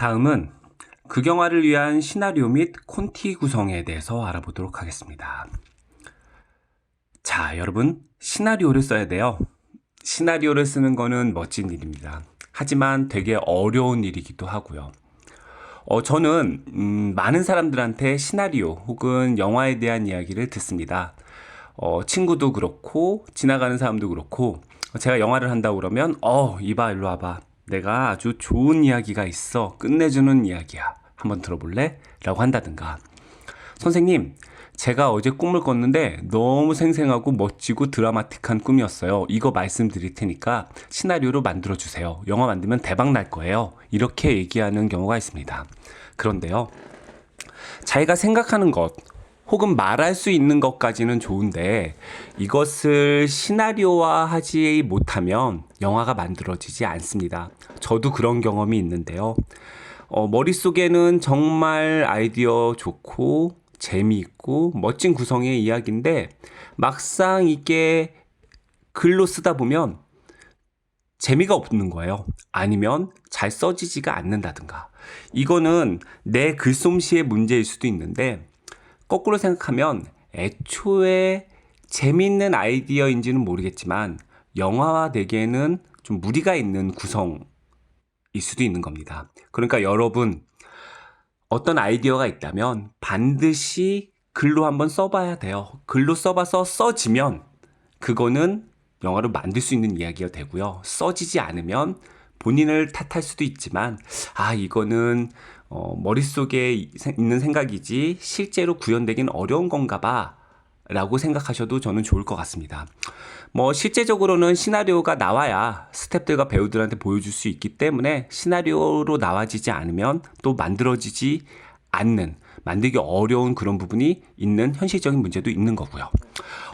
다음은 극영화를 위한 시나리오 및 콘티 구성에 대해서 알아보도록 하겠습니다. 자, 여러분, 시나리오를 써야 돼요. 시나리오를 쓰는 거는 멋진 일입니다. 하지만 되게 어려운 일이기도 하고요. 저는 많은 사람들한테 시나리오 혹은 영화에 대한 이야기를 듣습니다. 친구도 그렇고 지나가는 사람도 그렇고 제가 영화를 한다고 그러면 이봐 일로 와봐, 내가 아주 좋은 이야기가 있어, 끝내주는 이야기야, 한번 들어볼래? 라고 한다든가, 선생님 제가 어제 꿈을 꿨는데 너무 생생하고 멋지고 드라마틱한 꿈이었어요, 이거 말씀드릴 테니까 시나리오로 만들어주세요, 영화 만들면 대박 날 거예요, 이렇게 얘기하는 경우가 있습니다. 그런데요, 자기가 생각하는 것 혹은 말할 수 있는 것까지는 좋은데 이것을 시나리오화하지 못하면 영화가 만들어지지 않습니다. 저도 그런 경험이 있는데요. 머릿속에는 정말 아이디어 좋고 재미있고 멋진 구성의 이야기인데 막상 이게 글로 쓰다 보면 재미가 없는 거예요. 아니면 잘 써지지가 않는다든가. 이거는 내 글솜씨의 문제일 수도 있는데, 거꾸로 생각하면 애초에 재미있는 아이디어인지는 모르겠지만 영화화되기에는 좀 무리가 있는 구성일 수도 있는 겁니다. 그러니까 여러분, 어떤 아이디어가 있다면 반드시 글로 한번 써봐야 돼요. 글로 써봐서 써지면 그거는 영화로 만들 수 있는 이야기가 되고요. 써지지 않으면 본인을 탓할 수도 있지만 이거는 머릿속에 있는 생각이지 실제로 구현되긴 어려운 건가 봐 라고 생각하셔도 저는 좋을 것 같습니다. 실제적으로는 시나리오가 나와야 스태프들과 배우들한테 보여줄 수 있기 때문에 시나리오로 나와지지 않으면 또 만들어지지 않는, 만들기 어려운 그런 부분이 있는 현실적인 문제도 있는 거고요.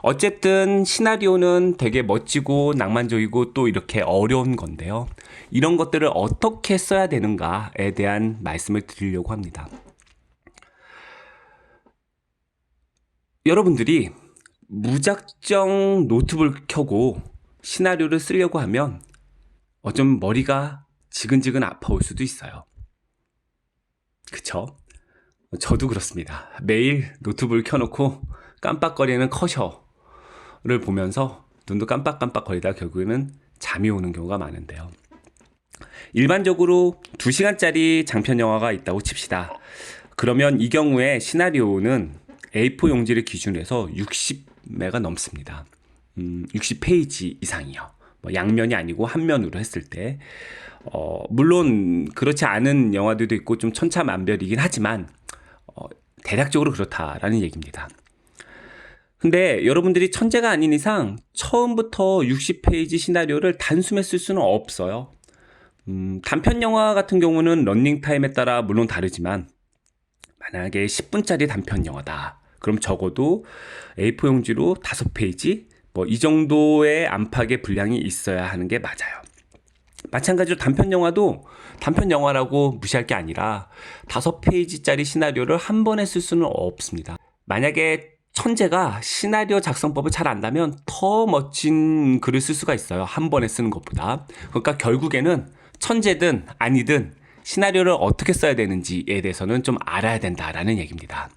어쨌든 시나리오는 되게 멋지고 낭만적이고 또 이렇게 어려운 건데요. 이런 것들을 어떻게 써야 되는가에 대한 말씀을 드리려고 합니다. 여러분들이 무작정 노트북을 켜고 시나리오를 쓰려고 하면 어쩌면 머리가 지근지근 아파올 수도 있어요. 그쵸? 저도 그렇습니다. 매일 노트북을 켜놓고 깜빡거리는 커셔를 보면서 눈도 깜빡깜빡거리다 결국에는 잠이 오는 경우가 많은데요. 일반적으로 2시간짜리 장편 영화가 있다고 칩시다. 그러면 이 경우에 시나리오는 A4 용지를 기준으로 해서 60매가 넘습니다. 60페이지 이상이요. 양면이 아니고 한 면으로 했을 때. 물론 그렇지 않은 영화들도 있고 좀 천차만별이긴 하지만 대략적으로 그렇다라는 얘기입니다. 근데 여러분들이 천재가 아닌 이상 처음부터 60페이지 시나리오를 단숨에 쓸 수는 없어요. 단편 영화 같은 경우는 러닝타임에 따라 물론 다르지만 만약에 10분짜리 단편 영화다, 그럼 적어도 A4 용지로 5페이지 이 정도의 안팎의 분량이 있어야 하는 게 맞아요. 마찬가지로 단편 영화도 단편 영화라고 무시할 게 아니라 5페이지짜리 시나리오를 한 번에 쓸 수는 없습니다. 만약에 천재가 시나리오 작성법을 잘 안다면 더 멋진 글을 쓸 수가 있어요, 한 번에 쓰는 것보다. 그러니까 결국에는 천재든 아니든 시나리오를 어떻게 써야 되는지에 대해서는 좀 알아야 된다라는 얘기입니다.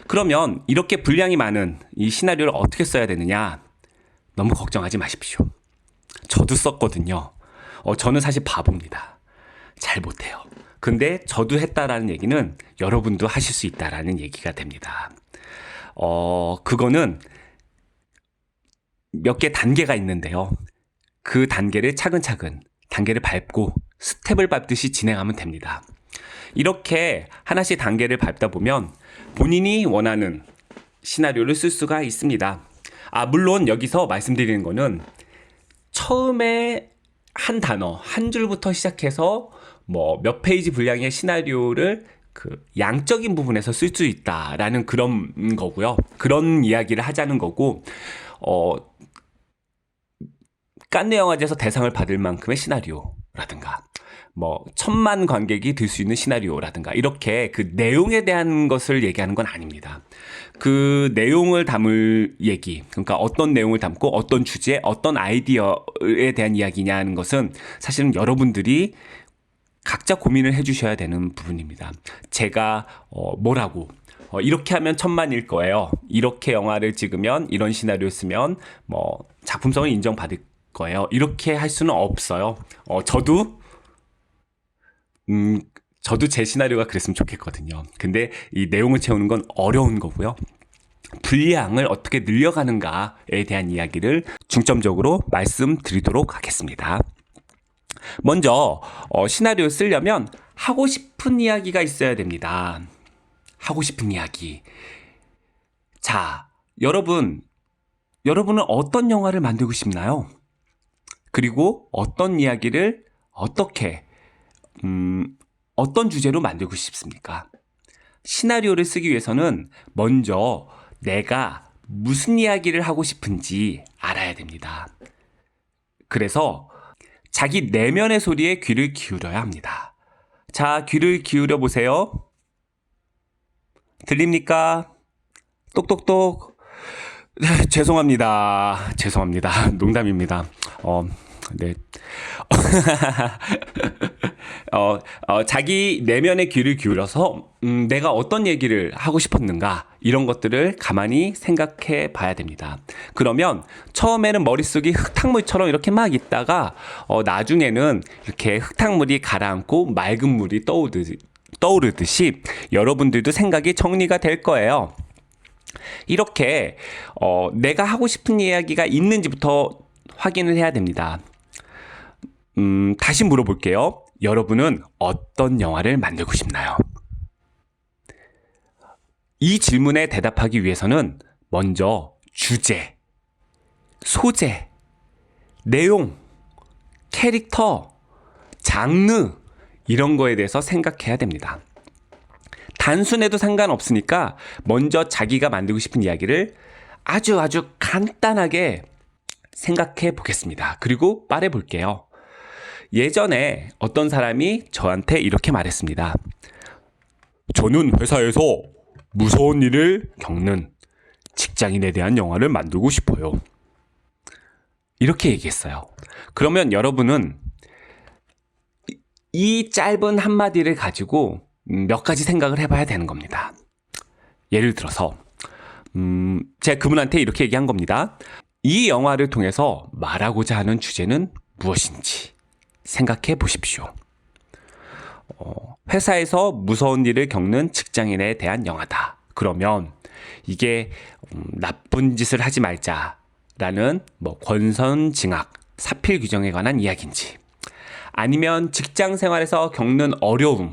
그러면 이렇게 분량이 많은 이 시나리오를 어떻게 써야 되느냐, 너무 걱정하지 마십시오. 저도 썼거든요. 저는 사실 바보입니다. 잘 못해요. 근데 저도 했다라는 얘기는 여러분도 하실 수 있다라는 얘기가 됩니다. 그거는 몇 개 단계가 있는데요. 그 단계를 차근차근 단계를 밟고 스텝을 밟듯이 진행하면 됩니다. 이렇게 하나씩 단계를 밟다 보면 본인이 원하는 시나리오를 쓸 수가 있습니다. 물론 여기서 말씀드리는 거는 처음에 한 단어, 한 줄부터 시작해서 몇 페이지 분량의 시나리오를 그 양적인 부분에서 쓸 수 있다라는 그런 거고요. 그런 이야기를 하자는 거고, 칸느 영화제에서 대상을 받을 만큼의 시나리오라든가 1000만 관객이 들 수 있는 시나리오라든가 이렇게 그 내용에 대한 것을 얘기하는 건 아닙니다. 그 내용을 담을 얘기, 그러니까 어떤 내용을 담고 어떤 주제, 어떤 아이디어에 대한 이야기냐 하는 것은 사실은 여러분들이 각자 고민을 해주셔야 되는 부분입니다. 제가 뭐라고 이렇게 하면 천만일 거예요. 이렇게 영화를 찍으면 이런 시나리오 쓰면 뭐 작품성을 인정받을 거예요. 이렇게 할 수는 없어요. 저도 제 시나리오가 그랬으면 좋겠거든요. 근데 이 내용을 채우는 건 어려운 거고요. 분량을 어떻게 늘려가는가에 대한 이야기를 중점적으로 말씀드리도록 하겠습니다. 먼저 시나리오 쓰려면 하고 싶은 이야기가 있어야 됩니다. 하고 싶은 이야기. 자, 여러분은 어떤 영화를 만들고 싶나요? 그리고 어떤 이야기를 어떻게 어떤 주제로 만들고 싶습니까? 시나리오를 쓰기 위해서는 먼저 내가 무슨 이야기를 하고 싶은지 알아야 됩니다. 그래서 자기 내면의 소리에 귀를 기울여야 합니다. 자, 귀를 기울여 보세요. 들립니까? 똑똑똑. 죄송합니다. 농담입니다. 네. 자기 내면의 귀를 기울여서 내가 어떤 얘기를 하고 싶었는가 이런 것들을 가만히 생각해 봐야 됩니다. 그러면 처음에는 머릿속이 흙탕물처럼 이렇게 막 있다가 나중에는 이렇게 흙탕물이 가라앉고 맑은 물이 떠오르듯이 여러분들도 생각이 정리가 될 거예요. 이렇게 내가 하고 싶은 이야기가 있는지부터 확인을 해야 됩니다. 다시 물어볼게요. 여러분은 어떤 영화를 만들고 싶나요? 이 질문에 대답하기 위해서는 먼저 주제, 소재, 내용, 캐릭터, 장르 이런 거에 대해서 생각해야 됩니다. 단순해도 상관없으니까 먼저 자기가 만들고 싶은 이야기를 아주 간단하게 생각해 보겠습니다. 그리고 말해 볼게요. 예전에 어떤 사람이 저한테 이렇게 말했습니다. 저는 회사에서 무서운 일을 겪는 직장인에 대한 영화를 만들고 싶어요. 이렇게 얘기했어요. 그러면 여러분은 이 짧은 한마디를 가지고 몇 가지 생각을 해봐야 되는 겁니다. 예를 들어서 제가 그분한테 이렇게 얘기한 겁니다. 이 영화를 통해서 말하고자 하는 주제는 무엇인지 생각해 보십시오. 회사에서 무서운 일을 겪는 직장인에 대한 영화다. 그러면 이게 나쁜 짓을 하지 말자라는 권선징악, 사필 규정에 관한 이야기인지 아니면 직장 생활에서 겪는 어려움을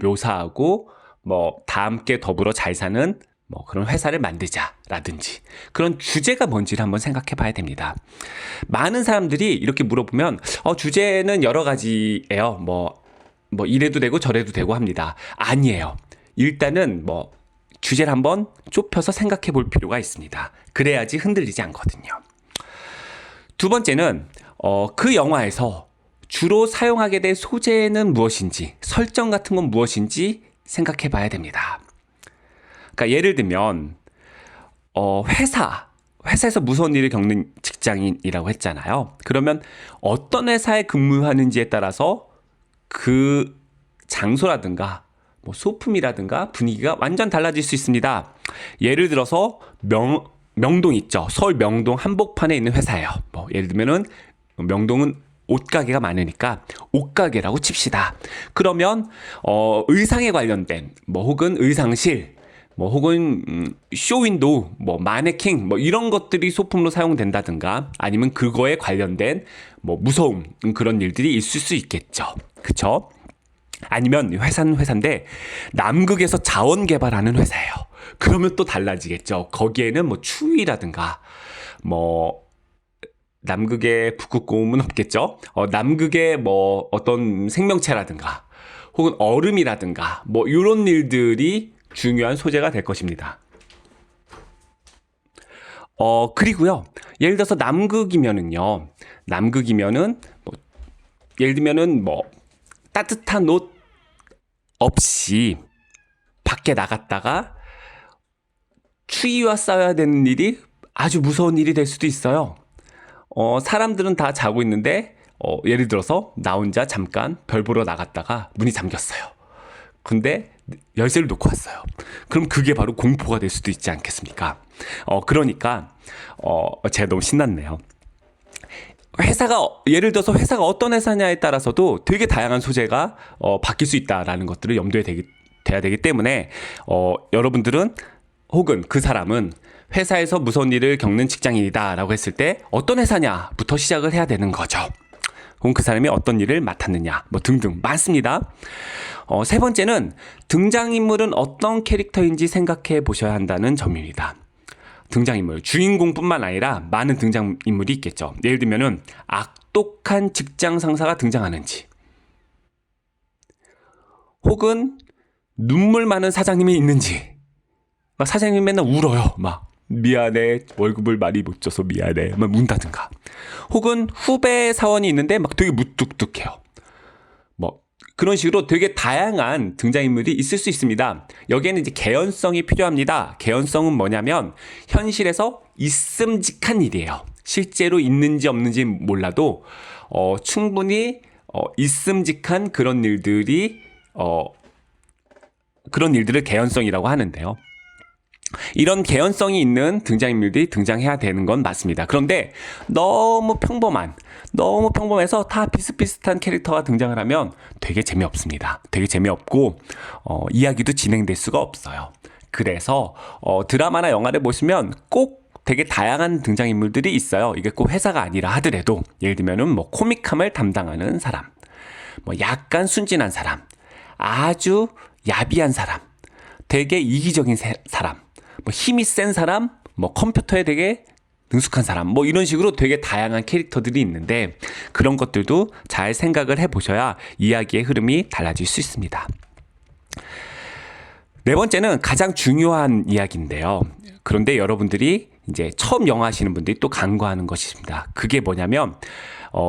묘사하고 다 함께 더불어 잘 사는 그런 회사를 만들자라든지 그런 주제가 뭔지를 한번 생각해 봐야 됩니다. 많은 사람들이 이렇게 물어보면 주제는 여러 가지예요. 이래도 되고 저래도 되고 합니다. 아니에요. 일단은 주제를 한번 좁혀서 생각해 볼 필요가 있습니다. 그래야지 흔들리지 않거든요. 두 번째는 그 영화에서 주로 사용하게 될 소재는 무엇인지, 설정 같은 건 무엇인지 생각해 봐야 됩니다. 그러니까 예를 들면 회사에서 무서운 일을 겪는 직장인이라고 했잖아요. 그러면 어떤 회사에 근무하는지에 따라서 그 장소라든가 소품이라든가 분위기가 완전 달라질 수 있습니다. 예를 들어서 명동 있죠. 서울 명동 한복판에 있는 회사예요. 예를 들면은 명동은 옷가게가 많으니까 옷가게라고 칩시다. 그러면 의상에 관련된 혹은 의상실 혹은 쇼윈도우, 마네킹 이런 것들이 소품으로 사용된다든가 아니면 그거에 관련된 무서움 그런 일들이 있을 수 있겠죠. 그쵸? 아니면 회사는 회사인데 남극에서 자원 개발하는 회사예요. 그러면 또 달라지겠죠. 거기에는 추위라든가 남극의 북극곰은 없겠죠. 남극의 어떤 생명체라든가 혹은 얼음이라든가 이런 일들이 중요한 소재가 될 것입니다. 그리고요. 예를 들어서 남극이면은 예를 들면은 따뜻한 옷 없이 밖에 나갔다가 추위와 싸워야 되는 일이 아주 무서운 일이 될 수도 있어요. 사람들은 다 자고 있는데 예를 들어서 나 혼자 잠깐 별 보러 나갔다가 문이 잠겼어요. 근데 열쇠를 놓고 왔어요. 그럼 그게 바로 공포가 될 수도 있지 않겠습니까? 그러니까 제가 너무 신났네요. 예를 들어서 회사가 어떤 회사냐에 따라서도 되게 다양한 소재가 바뀔 수 있다라는 것들을 염두에 돼야 되기 때문에 여러분들은 혹은 그 사람은 회사에서 무서운 일을 겪는 직장인이다 라고 했을 때 어떤 회사냐부터 시작을 해야 되는 거죠. 혹은 그 사람이 어떤 일을 맡았느냐 뭐 등등 많습니다. 세 번째는 등장인물은 어떤 캐릭터인지 생각해 보셔야 한다는 점입니다. 등장인물, 주인공뿐만 아니라 많은 등장인물이 있겠죠. 예를 들면은 악독한 직장 상사가 등장하는지, 혹은 눈물 많은 사장님이 있는지. 막 사장님이 맨날 울어요. 막 미안해, 월급을 많이 못 줘서 미안해, 막 운다든가. 혹은 후배 사원이 있는데 막 되게 무뚝뚝해요. 뭐 그런 식으로 되게 다양한 등장인물이 있을 수 있습니다. 여기에는 이제 개연성이 필요합니다. 개연성은 뭐냐면 현실에서 있음직한 일이에요. 실제로 있는지 없는지 몰라도 충분히 있음직한 그런 일들을 개연성이라고 하는데요. 이런 개연성이 있는 등장인물들이 등장해야 되는 건 맞습니다. 그런데 너무 평범해서 다 비슷비슷한 캐릭터가 등장을 하면 되게 재미없습니다. 되게 재미없고 이야기도 진행될 수가 없어요. 그래서 드라마나 영화를 보시면 꼭 되게 다양한 등장인물들이 있어요. 이게 꼭 회사가 아니라 하더라도 예를 들면은 뭐 코믹함을 담당하는 사람, 뭐 약간 순진한 사람, 아주 야비한 사람, 되게 이기적인 사람, 뭐 힘이 센 사람, 뭐 컴퓨터에 되게 능숙한 사람, 뭐 이런 식으로 되게 다양한 캐릭터들이 있는데 그런 것들도 잘 생각을 해보셔야 이야기의 흐름이 달라질 수 있습니다. 네 번째는 가장 중요한 이야기인데요. 그런데 여러분들이 이제 처음 영화 하시는 분들이 또 간과하는 것입니다. 그게 뭐냐면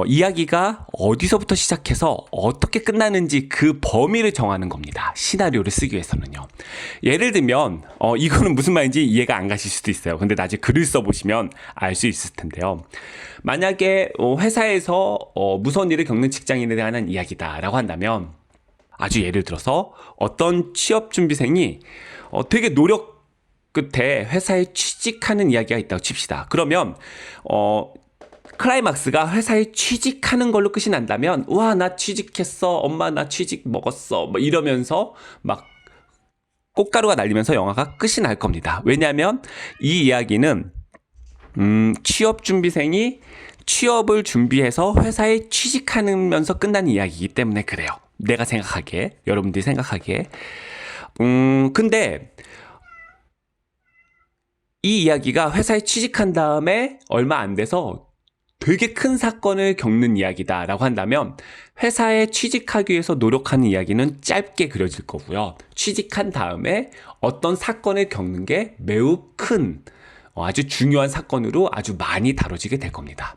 이야기가 어디서부터 시작해서 어떻게 끝나는지 그 범위를 정하는 겁니다. 시나리오를 쓰기 위해서는요. 예를 들면 이거는 무슨 말인지 이해가 안 가실 수도 있어요. 근데 나중에 글을 써보시면 알 수 있을 텐데요. 만약에 회사에서 무서운 일을 겪는 직장인에 대한 이야기다라고 한다면, 아주 예를 들어서 어떤 취업준비생이 되게 노력 끝에 회사에 취직하는 이야기가 있다고 칩시다. 그러면 클라이막스가 회사에 취직하는 걸로 끝이 난다면, 와, 나 취직했어, 엄마 나 취직 먹었어, 뭐 이러면서 막 꽃가루가 날리면서 영화가 끝이 날 겁니다. 왜냐하면 이 이야기는 취업준비생이 취업을 준비해서 회사에 취직하면서 끝나는 이야기이기 때문에 그래요. 내가 생각하기에, 여러분들이 생각하기에. 근데 이 이야기가 회사에 취직한 다음에 얼마 안 돼서 되게 큰 사건을 겪는 이야기다라고 한다면 회사에 취직하기 위해서 노력하는 이야기는 짧게 그려질 거고요. 취직한 다음에 어떤 사건을 겪는 게 매우 큰 아주 중요한 사건으로 아주 많이 다뤄지게 될 겁니다.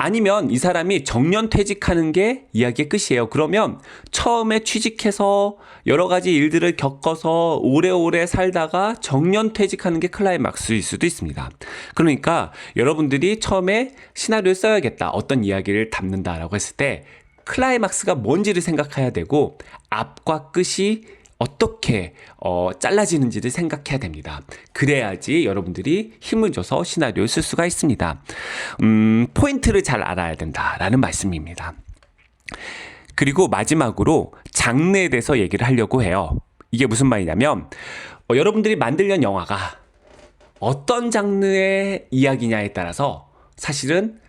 아니면 이 사람이 정년퇴직하는 게 이야기의 끝이에요. 그러면 처음에 취직해서 여러 가지 일들을 겪어서 오래오래 살다가 정년퇴직하는 게 클라이막스일 수도 있습니다. 그러니까 여러분들이 처음에 시나리오를 써야겠다, 어떤 이야기를 담는다라고 했을 때 클라이막스가 뭔지를 생각해야 되고 앞과 끝이 어떻게 잘라지는지를 생각해야 됩니다. 그래야지 여러분들이 힘을 줘서 시나리오를 쓸 수가 있습니다. 포인트를 잘 알아야 된다라는 말씀입니다. 그리고 마지막으로 장르에 대해서 얘기를 하려고 해요. 이게 무슨 말이냐면 여러분들이 만들려는 영화가 어떤 장르의 이야기냐에 따라서 사실은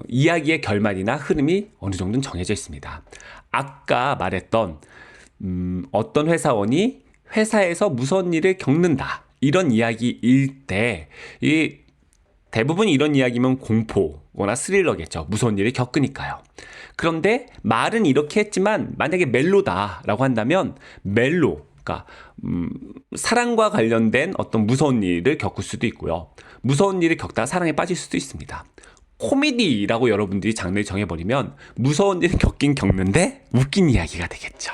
이야기의 결말이나 흐름이 어느 정도는 정해져 있습니다. 아까 말했던 어떤 회사원이 회사에서 무서운 일을 겪는다, 이런 이야기일 때 대부분 이런 이야기면 공포거나 스릴러겠죠. 무서운 일을 겪으니까요. 그런데 말은 이렇게 했지만 만약에 멜로다라고 한다면 그러니까 사랑과 관련된 어떤 무서운 일을 겪을 수도 있고요. 무서운 일을 겪다가 사랑에 빠질 수도 있습니다. 코미디라고 여러분들이 장르를 정해버리면 무서운 일을 겪긴 겪는데 웃긴 이야기가 되겠죠.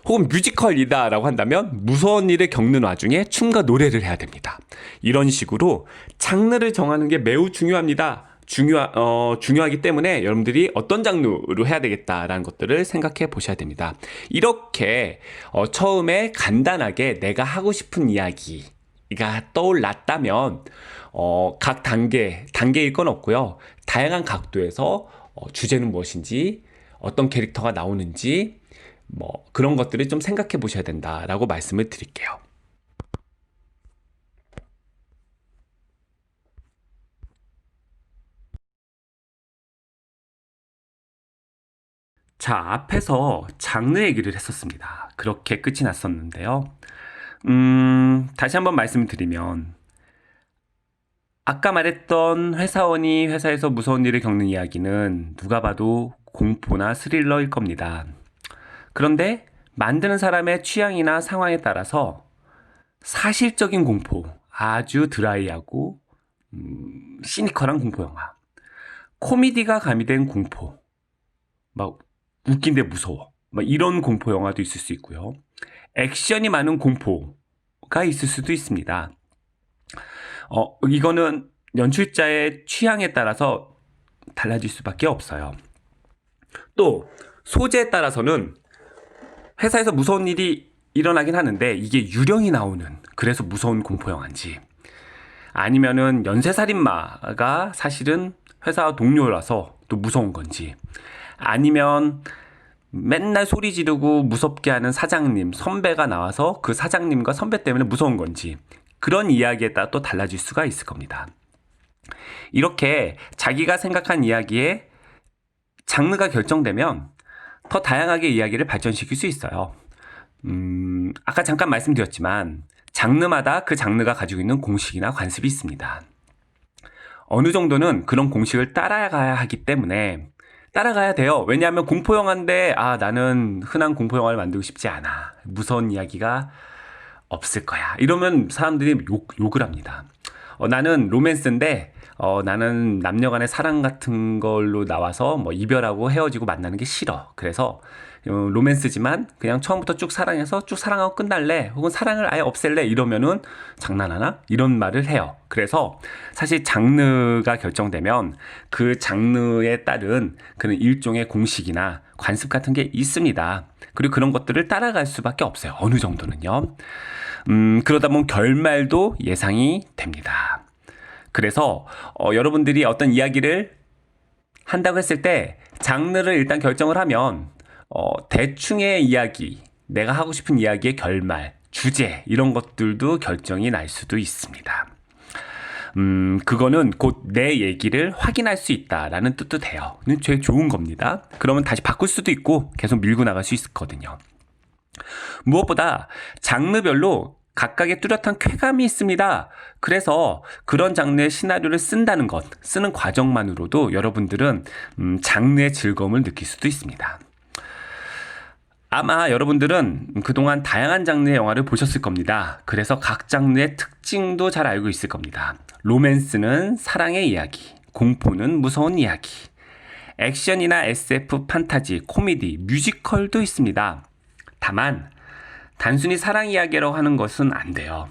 혹은 뮤지컬이다라고 한다면 무서운 일을 겪는 와중에 춤과 노래를 해야 됩니다. 이런 식으로 장르를 정하는 게 매우 중요합니다. 중요하기 때문에 여러분들이 어떤 장르로 해야 되겠다라는 것들을 생각해 보셔야 됩니다. 이렇게 처음에 간단하게 내가 하고 싶은 이야기가 떠올랐다면 각 단계일 건 없고요. 다양한 각도에서 주제는 무엇인지, 어떤 캐릭터가 나오는지, 뭐 그런 것들을 좀 생각해 보셔야 된다라고 말씀을 드릴게요. 자, 앞에서 장르 얘기를 했었습니다. 그렇게 끝이 났었는데요. 다시 한번 말씀을 드리면, 아까 말했던 회사원이 회사에서 무서운 일을 겪는 이야기는 누가 봐도 공포나 스릴러일 겁니다. 그런데 만드는 사람의 취향이나 상황에 따라서 사실적인 공포, 아주 드라이하고 시니컬한 공포 영화, 코미디가 가미된 공포, 막 웃긴데 무서워, 막 이런 공포 영화도 있을 수 있고요. 액션이 많은 공포가 있을 수도 있습니다. 이거는 연출자의 취향에 따라서 달라질 수밖에 없어요. 또 소재에 따라서는 회사에서 무서운 일이 일어나긴 하는데 이게 유령이 나오는, 그래서 무서운 공포 영화인지, 아니면은 연쇄살인마가 사실은 회사 동료라서 또 무서운 건지, 아니면 맨날 소리 지르고 무섭게 하는 사장님, 선배가 나와서 그 사장님과 선배 때문에 무서운 건지, 그런 이야기에 따라 또 달라질 수가 있을 겁니다. 이렇게 자기가 생각한 이야기에 장르가 결정되면 더 다양하게 이야기를 발전시킬 수 있어요. 아까 잠깐 말씀드렸지만 장르마다 그 장르가 가지고 있는 공식이나 관습이 있습니다. 어느 정도는 그런 공식을 따라가야 하기 때문에 따라가야 돼요. 왜냐하면 공포영화인데 나는 흔한 공포영화를 만들고 싶지 않아, 무서운 이야기가 없을 거야, 이러면 사람들이 욕을 합니다. 나는 로맨스인데 나는 남녀간의 사랑 같은 걸로 나와서 뭐 이별하고 헤어지고 만나는 게 싫어, 그래서 로맨스지만 그냥 처음부터 쭉 사랑해서 쭉 사랑하고 끝날래, 혹은 사랑을 아예 없앨래, 이러면은 장난하나? 이런 말을 해요. 그래서 사실 장르가 결정되면 그 장르에 따른 그런 일종의 공식이나 관습 같은 게 있습니다. 그리고 그런 것들을 따라갈 수밖에 없어요. 어느 정도는요. 그러다 보면 결말도 예상이 됩니다. 그래서 여러분들이 어떤 이야기를 한다고 했을 때 장르를 일단 결정을 하면 대충의 이야기, 내가 하고 싶은 이야기의 결말, 주제, 이런 것들도 결정이 날 수도 있습니다. 그거는 곧 내 얘기를 확인할 수 있다라는 뜻도 돼요. 제일 좋은 겁니다. 그러면 다시 바꿀 수도 있고 계속 밀고 나갈 수 있거든요. 무엇보다 장르별로 각각의 뚜렷한 쾌감이 있습니다. 그래서 그런 장르의 시나리오를 쓴다는 것, 쓰는 과정만으로도 여러분들은 장르의 즐거움을 느낄 수도 있습니다. 아마 여러분들은 그동안 다양한 장르의 영화를 보셨을 겁니다. 그래서 각 장르의 특징도 잘 알고 있을 겁니다. 로맨스는 사랑의 이야기, 공포는 무서운 이야기, 액션이나 SF, 판타지, 코미디, 뮤지컬도 있습니다. 다만 단순히 사랑 이야기라고 하는 것은 안 돼요.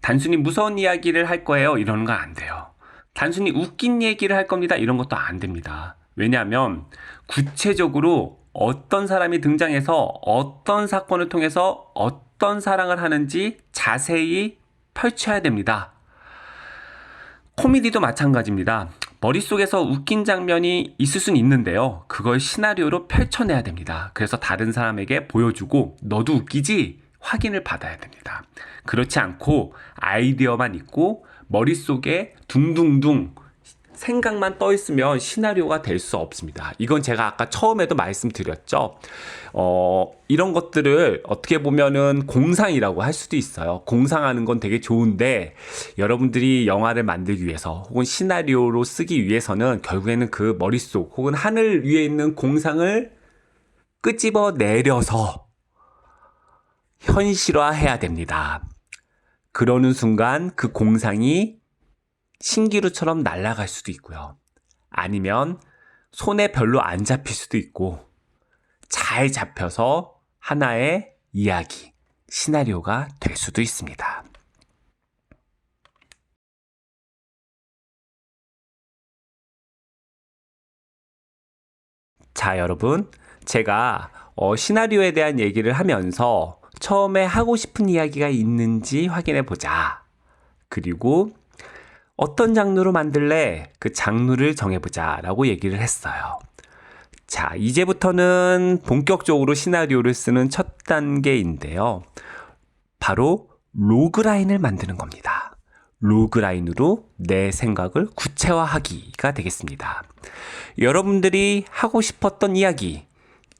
단순히 무서운 이야기를 할 거예요, 이러는 건 안 돼요. 단순히 웃긴 얘기를 할 겁니다, 이런 것도 안 됩니다. 왜냐하면 구체적으로 어떤 사람이 등장해서 어떤 사건을 통해서 어떤 사랑을 하는지 자세히 펼쳐야 됩니다. 코미디도 마찬가지입니다. 머릿속에서 웃긴 장면이 있을 수는 있는데요. 그걸 시나리오로 펼쳐내야 됩니다. 그래서 다른 사람에게 보여주고 너도 웃기지? 확인을 받아야 됩니다. 그렇지 않고 아이디어만 있고 머릿속에 둥둥둥 생각만 떠 있으면 시나리오가 될 수 없습니다. 이건 제가 아까 처음에도 말씀드렸죠. 이런 것들을 어떻게 보면은 공상이라고 할 수도 있어요. 공상하는 건 되게 좋은데 여러분들이 영화를 만들기 위해서 혹은 시나리오로 쓰기 위해서는 결국에는 그 머릿속 혹은 하늘 위에 있는 공상을 끄집어 내려서 현실화해야 됩니다. 그러는 순간 그 공상이 신기루처럼 날아갈 수도 있고요. 아니면 손에 별로 안 잡힐 수도 있고 잘 잡혀서 하나의 이야기, 시나리오가 될 수도 있습니다. 자, 여러분. 제가 시나리오에 대한 얘기를 하면서 처음에 하고 싶은 이야기가 있는지 확인해 보자. 그리고 어떤 장르로 만들래? 그 장르를 정해보자 라고 얘기를 했어요. 자, 이제부터는 본격적으로 시나리오를 쓰는 첫 단계인데요. 바로 로그라인을 만드는 겁니다. 로그라인으로 내 생각을 구체화하기가 되겠습니다. 여러분들이 하고 싶었던 이야기,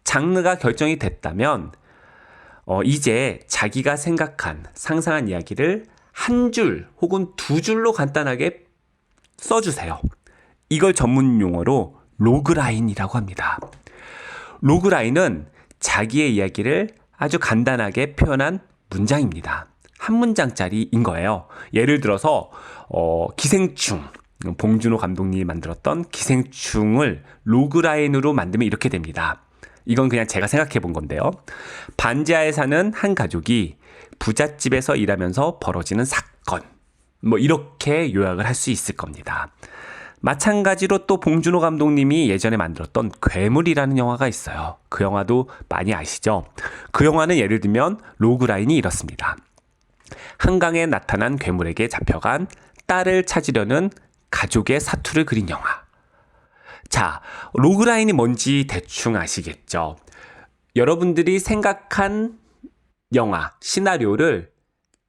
장르가 결정이 됐다면 이제 자기가 생각한, 상상한 이야기를 한 줄 혹은 두 줄로 간단하게 써주세요. 이걸 전문 용어로 로그라인이라고 합니다. 로그라인은 자기의 이야기를 아주 간단하게 표현한 문장입니다. 한 문장짜리인 거예요. 예를 들어서 기생충, 봉준호 감독님이 만들었던 기생충을 로그라인으로 만들면 이렇게 됩니다. 이건 그냥 제가 생각해 본 건데요. 반지하에 사는 한 가족이 부잣집에서 일하면서 벌어지는 사건, 이렇게 요약을 할 수 있을 겁니다. 마찬가지로 또 봉준호 감독님이 예전에 만들었던 괴물이라는 영화가 있어요. 그 영화도 많이 아시죠? 그 영화는 예를 들면 로그라인이 이렇습니다. 한강에 나타난 괴물에게 잡혀간 딸을 찾으려는 가족의 사투를 그린 영화. 자, 로그라인이 뭔지 대충 아시겠죠? 여러분들이 생각한 영화, 시나리오를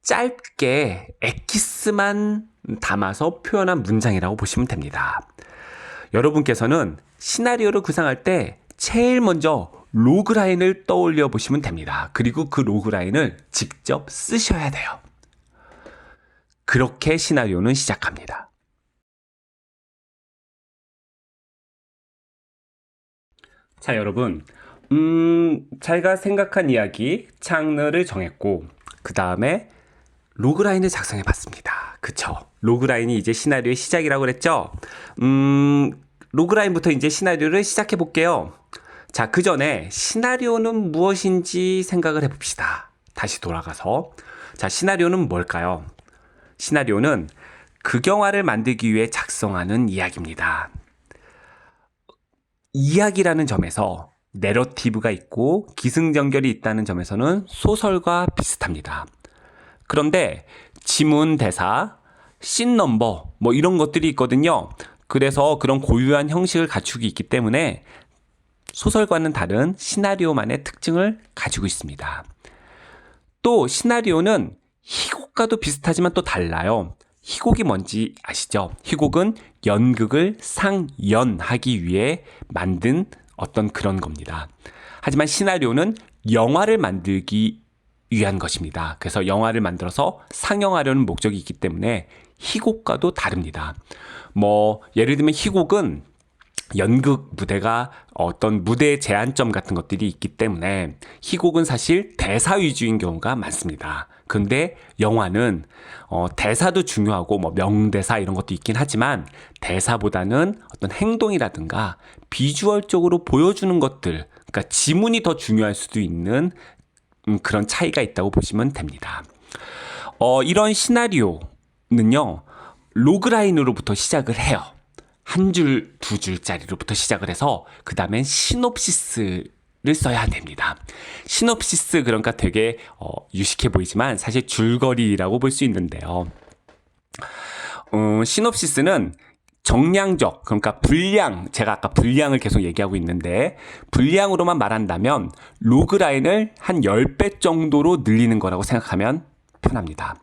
짧게 엑기스만 담아서 표현한 문장이라고 보시면 됩니다. 여러분께서는 시나리오를 구상할 때 제일 먼저 로그라인을 떠올려 보시면 됩니다. 그리고 그 로그라인을 직접 쓰셔야 돼요. 그렇게 시나리오는 시작합니다. 자, 여러분. 제가 생각한 이야기, 장르를 정했고, 그 다음에 로그라인을 작성해 봤습니다. 그쵸? 로그라인이 이제 시나리오의 시작이라고 그랬죠? 로그라인부터 이제 시나리오를 시작해 볼게요. 자, 그 전에 시나리오는 무엇인지 생각을 해 봅시다. 다시 돌아가서. 자, 시나리오는 뭘까요? 시나리오는 극영화를 만들기 위해 작성하는 이야기입니다. 이야기라는 점에서 내러티브가 있고 기승전결이 있다는 점에서는 소설과 비슷합니다. 그런데 지문, 대사, 씬 넘버 이런 것들이 있거든요. 그래서 그런 고유한 형식을 갖추고 있기 때문에 소설과는 다른 시나리오만의 특징을 가지고 있습니다. 또 시나리오는 희곡과도 비슷하지만 또 달라요. 희곡이 뭔지 아시죠? 희곡은 연극을 상연하기 위해 만든 어떤 그런 겁니다. 하지만 시나리오는 영화를 만들기 위한 것입니다. 그래서 영화를 만들어서 상영하려는 목적이 있기 때문에 희곡과도 다릅니다. 예를 들면 희곡은 연극 무대가 어떤 무대의 제한점 같은 것들이 있기 때문에 희곡은 사실 대사 위주인 경우가 많습니다. 근데 영화는 대사도 중요하고 명대사 이런 것도 있긴 하지만 대사보다는 어떤 행동이라든가 비주얼적으로 보여주는 것들, 그러니까 지문이 더 중요할 수도 있는 그런 차이가 있다고 보시면 됩니다. 이런 시나리오는요, 로그라인으로부터 시작을 해요. 한 줄, 두 줄짜리로부터 시작을 해서 그 다음엔 시놉시스를 써야 됩니다. 시놉시스 그러니까 되게 유식해 보이지만 사실 줄거리라고 볼 수 있는데요. 시놉시스는 정량적, 그러니까 분량, 제가 아까 분량을 계속 얘기하고 있는데 분량으로만 말한다면 로그라인을 한 10배 정도로 늘리는 거라고 생각하면 편합니다.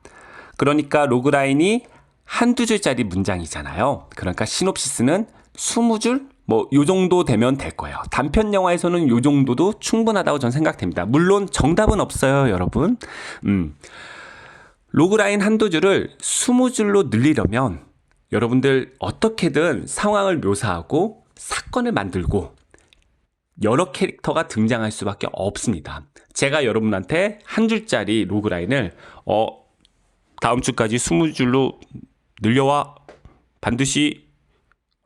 그러니까 로그라인이 한두 줄짜리 문장이잖아요. 그러니까 시놉시스는 20줄? 요 정도 되면 될 거예요. 단편 영화에서는 요 정도도 충분하다고 저는 생각됩니다. 물론 정답은 없어요, 여러분. 로그라인 한두 줄을 20줄로 늘리려면 여러분들 어떻게든 상황을 묘사하고 사건을 만들고 여러 캐릭터가 등장할 수밖에 없습니다. 제가 여러분한테 한 줄짜리 로그라인을 다음 주까지 20줄로 늘려와 반드시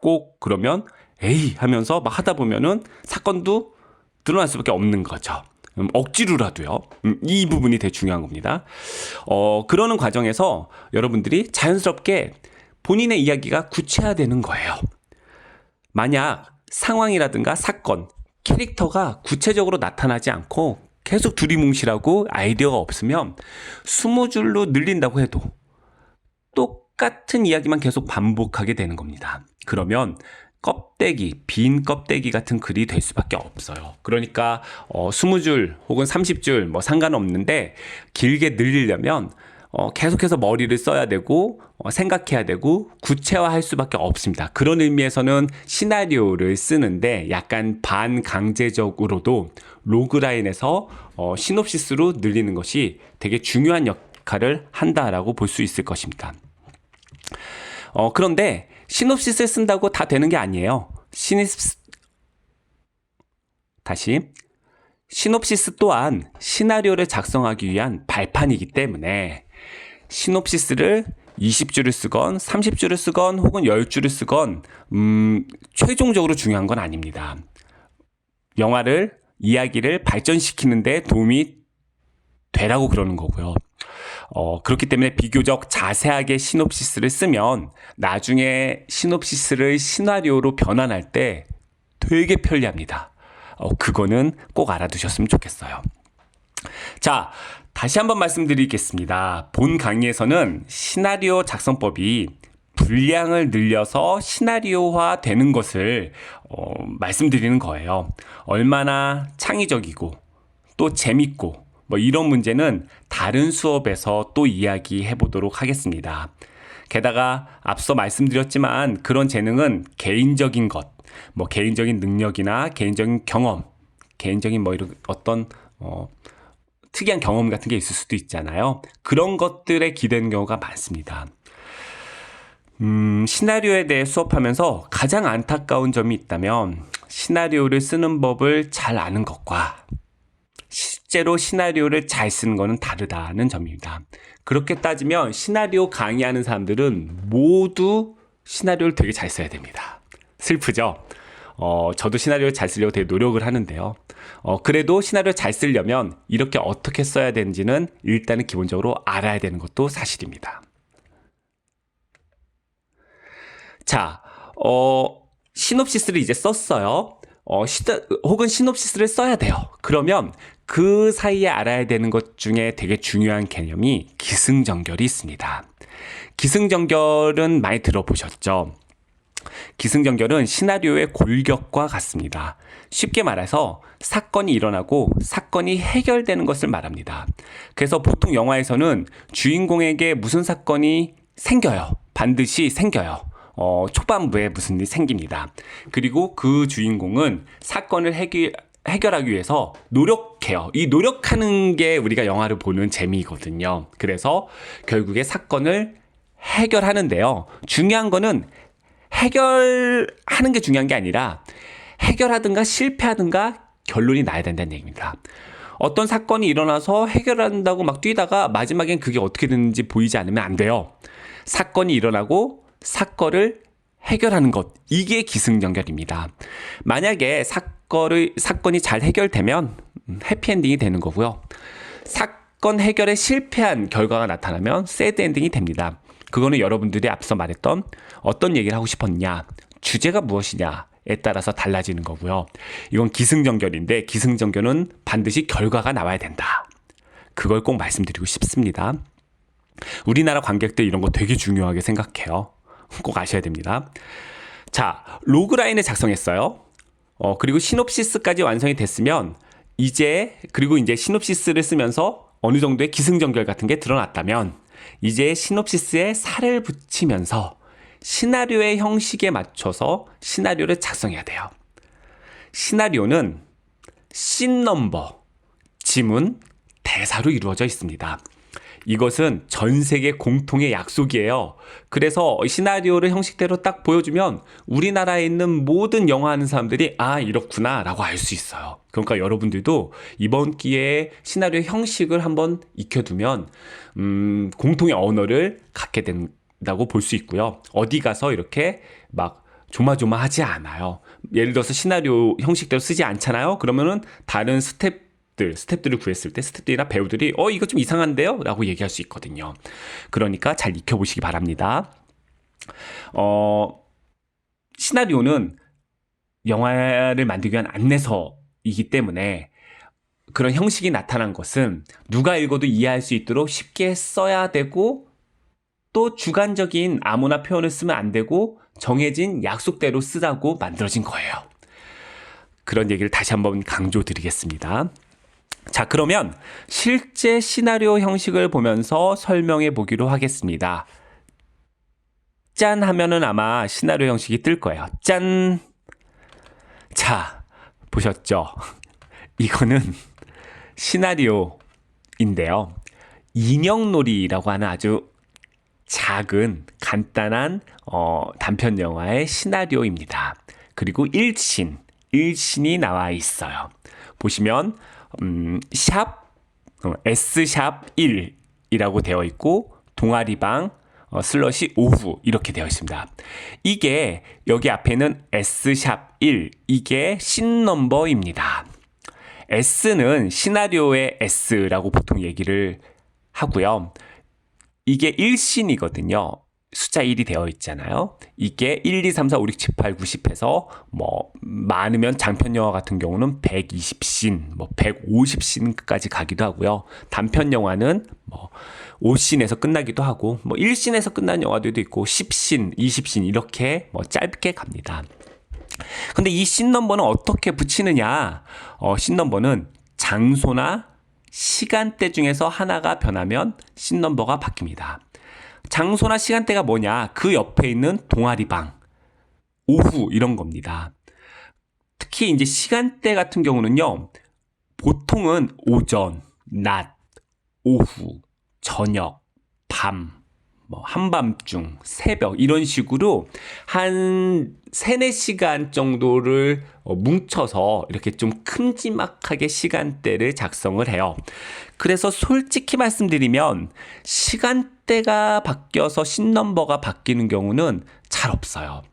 꼭 그러면 에이 하면서 막 하다 보면은 사건도 드러날 수밖에 없는 거죠. 억지로라도요. 이 부분이 되게 중요한 겁니다. 그러는 과정에서 여러분들이 자연스럽게 본인의 이야기가 구체화되는 거예요. 만약 상황이라든가 사건, 캐릭터가 구체적으로 나타나지 않고 계속 두리뭉실하고 아이디어가 없으면 20줄로 늘린다고 해도 똑같은 이야기만 계속 반복하게 되는 겁니다. 그러면 껍데기, 빈 껍데기 같은 글이 될 수밖에 없어요. 그러니까 20줄 혹은 30줄 뭐 상관없는데 길게 늘리려면 계속해서 머리를 써야 되고 생각해야 되고 구체화할 수밖에 없습니다. 그런 의미에서는 시나리오를 쓰는데 약간 반강제적으로도 로그라인에서 시놉시스로 늘리는 것이 되게 중요한 역할을 한다라고 볼 수 있을 것입니다. 그런데 시놉시스를 쓴다고 다 되는 게 아니에요. 시놉시스 또한 시나리오를 작성하기 위한 발판이기 때문에 시놉시스를 20줄을 쓰건 30줄을 쓰건 혹은 10줄을 쓰건 최종적으로 중요한 건 아닙니다. 이야기를 발전시키는 데 도움이 되라고 그러는 거고요. 그렇기 때문에 비교적 자세하게 시놉시스를 쓰면 나중에 시놉시스를 시나리오로 변환할 때 되게 편리합니다. 그거는 꼭 알아두셨으면 좋겠어요. 자, 다시 한번 말씀드리겠습니다. 본 강의에서는 시나리오 작성법이 분량을 늘려서 시나리오화 되는 것을 말씀드리는 거예요. 얼마나 창의적이고 또 재밌고 뭐 이런 문제는 다른 수업에서 또 이야기해 보도록 하겠습니다. 게다가 앞서 말씀드렸지만 그런 재능은 개인적인 것, 뭐 개인적인 능력이나 개인적인 경험, 개인적인 뭐 이런 어떤 특이한 경험 같은 게 있을 수도 있잖아요. 그런 것들에 기대는 경우가 많습니다. 시나리오에 대해 수업하면서 가장 안타까운 점이 있다면 시나리오를 쓰는 법을 잘 아는 것과 실제로 시나리오를 잘 쓰는 것은 다르다는 점입니다. 그렇게 따지면 시나리오 강의하는 사람들은 모두 시나리오를 되게 잘 써야 됩니다. 슬프죠? 저도 시나리오를 잘 쓰려고 되게 노력을 하는데요. 그래도 시나리오를 잘 쓰려면 이렇게 어떻게 써야 되는지는 일단은 기본적으로 알아야 되는 것도 사실입니다. 자, 시놉시스를 이제 썼어요. 혹은 시놉시스를 써야 돼요. 그러면 그 사이에 알아야 되는 것 중에 되게 중요한 개념이 기승전결이 있습니다. 기승전결은 많이 들어보셨죠? 기승전결은 시나리오의 골격과 같습니다. 쉽게 말해서 사건이 일어나고 사건이 해결되는 것을 말합니다. 그래서 보통 영화에서는 주인공에게 무슨 사건이 생겨요. 반드시 생겨요. 초반부에 무슨 일이 생깁니다. 그리고 그 주인공은 사건을 해결하기 위해서 노력해요. 이 노력하는 게 우리가 영화를 보는 재미거든요. 그래서 결국에 사건을 해결하는데요. 중요한 거는 해결하는 게 중요한 게 아니라 해결하든가 실패하든가 결론이 나야 된다는 얘기입니다. 어떤 사건이 일어나서 해결한다고 막 뛰다가 마지막엔 그게 어떻게 됐는지 보이지 않으면 안 돼요. 사건이 일어나고 사건을 해결하는 것, 이게 기승전결입니다. 만약에 사건이 잘 해결되면 해피엔딩이 되는 거고요. 사건 해결에 실패한 결과가 나타나면 새드엔딩이 됩니다. 그거는 여러분들이 앞서 말했던 어떤 얘기를 하고 싶었냐, 주제가 무엇이냐에 따라서 달라지는 거고요. 이건 기승전결인데 기승전결은 반드시 결과가 나와야 된다. 그걸 꼭 말씀드리고 싶습니다. 우리나라 관객들 이런 거 되게 중요하게 생각해요. 꼭 아셔야 됩니다. 자, 로그라인을 작성했어요. 그리고 시놉시스까지 완성이 됐으면 그리고 이제 시놉시스를 쓰면서 어느 정도의 기승전결 같은 게 드러났다면 이제 시놉시스에 살을 붙이면서 시나리오의 형식에 맞춰서 시나리오를 작성해야 돼요. 시나리오는 씬 넘버, 지문, 대사로 이루어져 있습니다. 이것은 전 세계 공통의 약속이에요. 그래서 시나리오를 형식대로 딱 보여주면 우리나라에 있는 모든 영화 하는 사람들이 이렇구나 라고 알 수 있어요. 그러니까 여러분들도 이번 기회에 시나리오 형식을 한번 익혀두면 공통의 언어를 갖게 된다고 볼 수 있고요. 어디 가서 이렇게 막 조마조마하지 않아요. 예를 들어서 시나리오 형식대로 쓰지 않잖아요. 그러면은 다른 스텝들을 구했을 때 스텝들이나 배우들이 이거 좀 이상한데요? 라고 얘기할 수 있거든요. 그러니까 잘 익혀보시기 바랍니다. 시나리오는 영화를 만들기 위한 안내서 형식이기 때문에 그런 형식이 나타난 것은 누가 읽어도 이해할 수 있도록 쉽게 써야 되고 또 주관적인 아무나 표현을 쓰면 안 되고 정해진 약속대로 쓰자고 만들어진 거예요. 그런 얘기를 다시 한번 강조드리겠습니다. 자, 그러면 실제 시나리오 형식을 보면서 설명해 보기로 하겠습니다. 짠 하면은 아마 시나리오 형식이 뜰 거예요. 짠! 자, 보셨죠? 이거는 시나리오인데요. 인형놀이라고 하는 아주 작은 간단한 단편 영화의 시나리오입니다. 그리고 일신이 나와 있어요. 보시면 S샵 1이라고 되어 있고 동아리방 슬러시 오후 이렇게 되어 있습니다. 이게 여기 앞에는 S샵 1 이게 씬 넘버입니다. S는 시나리오의 S라고 보통 얘기를 하고요. 이게 1신이거든요. 숫자 1이 되어 있잖아요. 이게 1, 2, 3, 4, 5, 6, 7, 8, 90해서 많으면 장편 영화 같은 경우는 120신, 150신까지 가기도 하고요. 단편 영화는 5신에서 끝나기도 하고 1신에서 끝난 영화들도 있고 10신, 20신 이렇게 짧게 갑니다. 근데 이 씬 넘버는 어떻게 붙이느냐? 씬 넘버는 장소나 시간대 중에서 하나가 변하면 씬 넘버가 바뀝니다. 장소나 시간대가 뭐냐? 그 옆에 있는 동아리방, 오후 이런 겁니다. 특히 이제 시간대 같은 경우는요. 보통은 오전, 낮, 오후, 저녁, 밤, 한밤중, 새벽 이런 식으로 한 3-4시간 정도를 뭉쳐서 이렇게 좀 큼지막하게 시간대를 작성을 해요. 그래서 솔직히 말씀드리면 시간대가 바뀌어서 씬 넘버가 바뀌는 경우는 잘 없어요.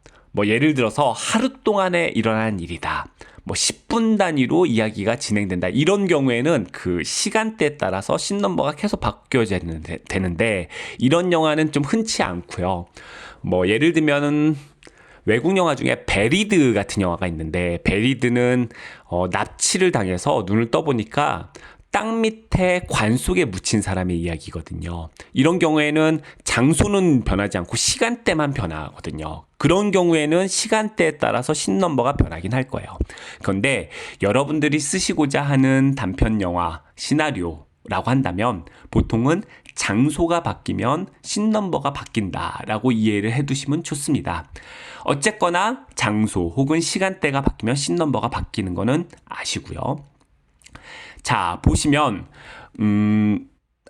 예를 들어서 하루 동안에 일어난 일이다. 10분 단위로 이야기가 진행된다. 이런 경우에는 그 시간대에 따라서 씬 넘버가 계속 바뀌어야 되는데 이런 영화는 좀 흔치 않고요. 예를 들면은 외국 영화 중에 베리드 같은 영화가 있는데 베리드는 납치를 당해서 눈을 떠보니까 땅 밑에 관 속에 묻힌 사람의 이야기거든요. 이런 경우에는 장소는 변하지 않고 시간대만 변하거든요. 그런 경우에는 시간대에 따라서 씬 넘버가 변하긴 할 거예요. 그런데 여러분들이 쓰시고자 하는 단편 영화 시나리오라고 한다면 보통은 장소가 바뀌면 씬 넘버가 바뀐다라고 이해를 해두시면 좋습니다. 어쨌거나 장소 혹은 시간대가 바뀌면 씬 넘버가 바뀌는 거는 아시고요. 자, 보시면